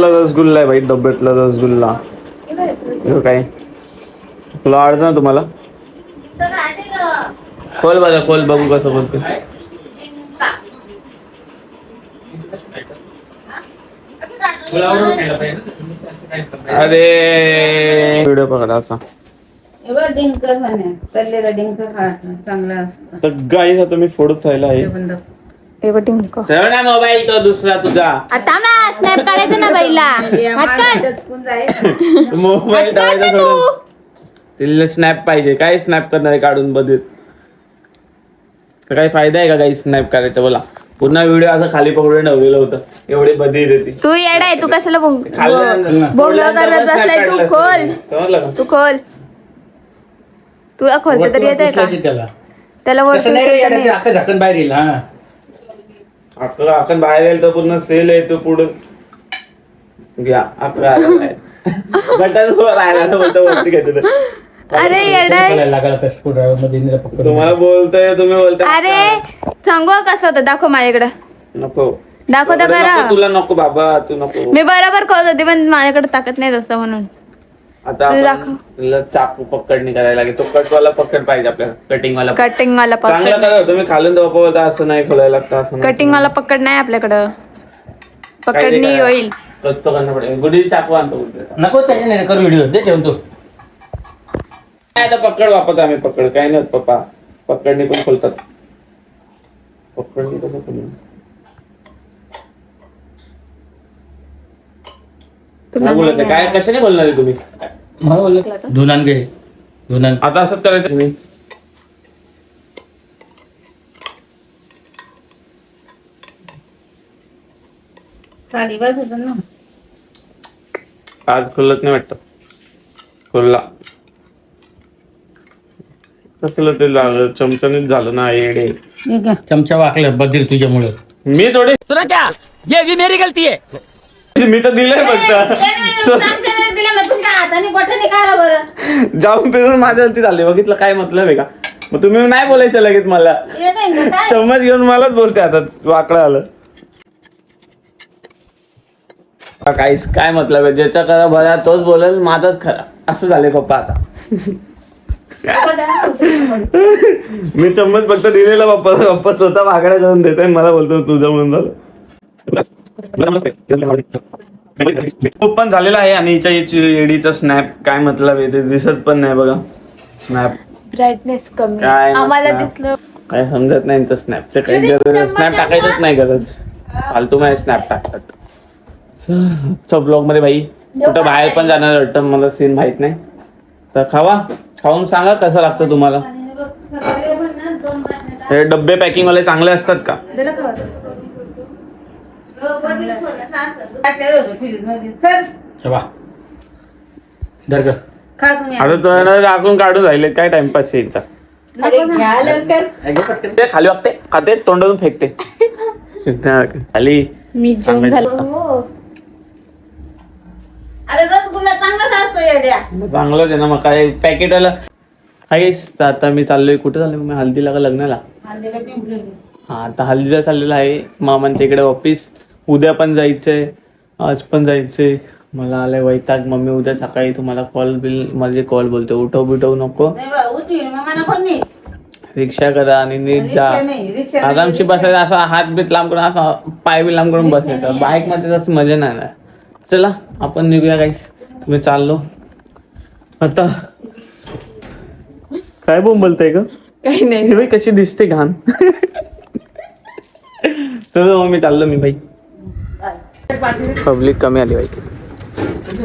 डब्यातला रसगुल्ला आहे भाई, डब्यातला रसगुल्ला. काय तुला आवडतं ना तुम्हाला? खोल बघा, खोल बघू कसं बोलते. अरे व्हिडिओ पकडा असा. डिंक तळलेला डिंक खायचा चांगला असतं. तर गाईस आता मी फोडत राहिला आहे. मोबाईल तो दुसरा तुझा आता ना स्नॅप काढायचं ना बाईला. मोबाईल ठेवायचा सोडून तिला स्नॅप पाहिजे. काय स्नॅप करणार आहे काढून बदल? काही फायदा आहे का काही स्नॅप करायचा? बोला. पुन्हा व्हिडिओ आता खाली पकडून ठेवलेलं होतं. एवढी बदी देते तू. येडा आहे तू, कशाला बोंग करत बसलाय तू? खोल, समजलं का? तू खोल. तुला खोलते तरी येते का? त्याला वर झाकण बाहेर येईल. हा आपलं आपण बाहेर येईल तर पूर्ण सेल आहे तो पुढे घ्या. आपलं बटन राहिला बोलतो वरती घेतो. अरे येडा तुम्हाला बोलतोय, तुम्ही बोलताय. अरे सांगू कसं होतं? दाखव माझ्याकडे. नको दाखव तर करा. तुला नको बाबा, तू नको. मी बरोबर खोलत होते पण माझ्याकडे ताकद नाही तसं म्हणून. आता आपल्याला चाकू पकडणी करायला लागेल. तो कटवाला पकड पाहिजे आपल्याला. कटिंग वाला चांगला करा. तुम्ही खालून तर वापरता असं नाही खोलायला लागतं. असं कटिंग वाला पकड नाही आपल्याकडं. पकडणी होईल. कटतो करणं पडेल. गुढी चाकू आणतो. नको त्याच्या नाही कर व्हिडिओ दे ठेवून तू. आता पकड वापरतो आम्ही. पकड काय नाही पप्पा. पकडणी पण खोलतात. पकडणी कसं खोलून बोलत काय? कशाने बोलणार आहे तुम्ही? धुनान घे. धुनान आता असंच करायचं तुम्ही. खाली बस होत ना. आज खोलत नाही वाटत. खोलला कसलं ते झालं? चमच्यानेच झालं ना. येडे चमचा वाकलं बदल तुझ्यामुळे. मी थोडी सुना क्या ये भी मेरी गलती है. मी तर दिलंय फक्त. जाऊन फिरून माझ्यावरती झाले. बघितलं काय मतलब आहे का? मग तुम्ही नाही बोलायचं लगेच मला. चम्मच घेऊन मलाच बोलते. आता वाकडं आलं. काहीच काय मतलब आहे? ज्याच्या करा भरा तोच बोलेल. माझाच खरा असं झाले पप्पा आता. मी चम्मच फक्त दिलेला पप्पा. पप्पा स्वतः वाकड्या करून देत आहे. मला बोलतो तुझं म्हणून झालं. पण झालेला आहे. आणि हिच्या एडीचा स्नॅप काय मतलब आहे ते दिसत पण नाही बघा. स्नॅप ब्राईटनेस कमी काय आम्हाला दिसलं. काय समजत नाही तर स्नॅपचं काही गरज. स्नॅप टाकायचंच नाही गरज. फालतू माझे स्नॅप टाकतात. ब्लॉग मध्ये भाई कुठं बाहेर पण जाणार वाटतं. मला सीन माहित नाही. तर खाऊन सांगा कसं लागतं तुम्हाला. हे डब्बे पॅकिंग वाले चांगले असतात का? आता तर टाकून काढून राहिले. काय टाइमपास यायचा. ते खाली वागते खाते तोंडातून फेकते. खाली मी जेवण झालं. चांगलं आहे ना. मग काय पॅकेटवाला आहेस. तर आता मी चाललोय. कुठे चाललोय मी? हल्दीला का लग्नाला? हा आता हल्दीला चाललेला आहे मामांच्या इकडे ऑफिस. उद्या पण जायचंय, आज पण जायचंय. मला आलंय वैताग. मम्मी उद्या सकाळी तुम्हाला कॉल म्हणजे कॉल बोलते. उठवू नको. रिक्षा करा आणि नीट जा. आरामशी बसायचं. असा हात बीत लांब करून असा पाय बी लांब करून बसायचं. बाईक मध्ये तसं मजा नाही ना. चला आपण निघूया गाईस. तुम्ही चाललो आता. काय बोलताय का? काही नाही. हे कशी दिसते घाण. तर मग मी चाललो. मी भाई पब्लिक कमी आली भाई.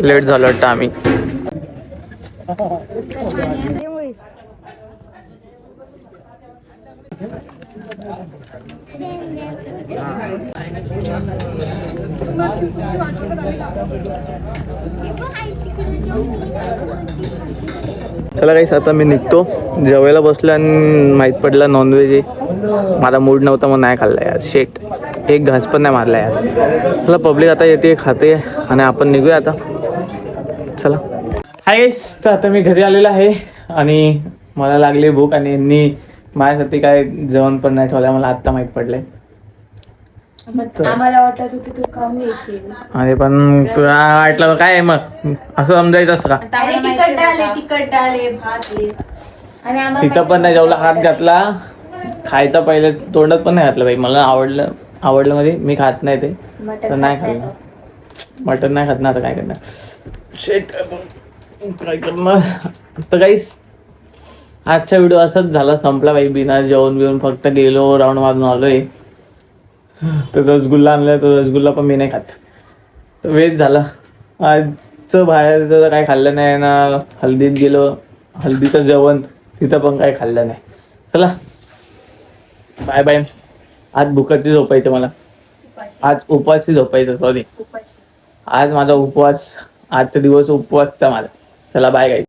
लेट झालं वाटतं आम्ही. चला काहीच आता मी निघतो. जेवायला बसलो आणि माहीत पडलं नॉनव्हेज आहे. माझा मूड नव्हता मग नाही खाल्ला यार. शेट एक घास पण नाही मारला यार. चला पब्लिक आता येते खाते आणि आपण निघूया आता. चला हाय गाईस. तर आता मी घरी आलेलो आहे आणि मला लागली भूक. आणि यांनी माझ्यासाठी काय जेवण पण नाही ठेवलं. मला आत्ता माहीत पडलंय. आम्हाला वाटत होती तू खाऊन येशील. अरे पण तुला वाटलं काय आहे मग असं समजायचं असतं का? अरे तिखट डाले भात हे. आणि आम्हाला तिथं पण नाही जेवला हात घातला खायचा पहिले तोंडात पण नाही घातलं बाई मला आवडलं म्हणजे मी खात नाही ते मटण तर नाही खात नाही खाल्लं मटन नाही खात ना आता काय करणार शेट काय करणार तर काहीच आजचा व्हिडिओ असाच झाला संपला बाई बिना जेवण बिवून फक्त गेलो राऊंड मारून आलोय तर रसगुल्ला आणला तो रसगुल्ला पण मी नाही खात तर वेज झाला आजचं बाहेरचं काय खाल्लं नाही ना हल्दीत गेलो हल्दीचं जेवण तिथं पण काय खाल्लं नाही चला बाय बाय आज भुकटी झोपायचं मला आज उपवासी झोपायचं सॉरी आज माझा उपवास आजचा दिवस उपवासचा माझा चला बाय गाईस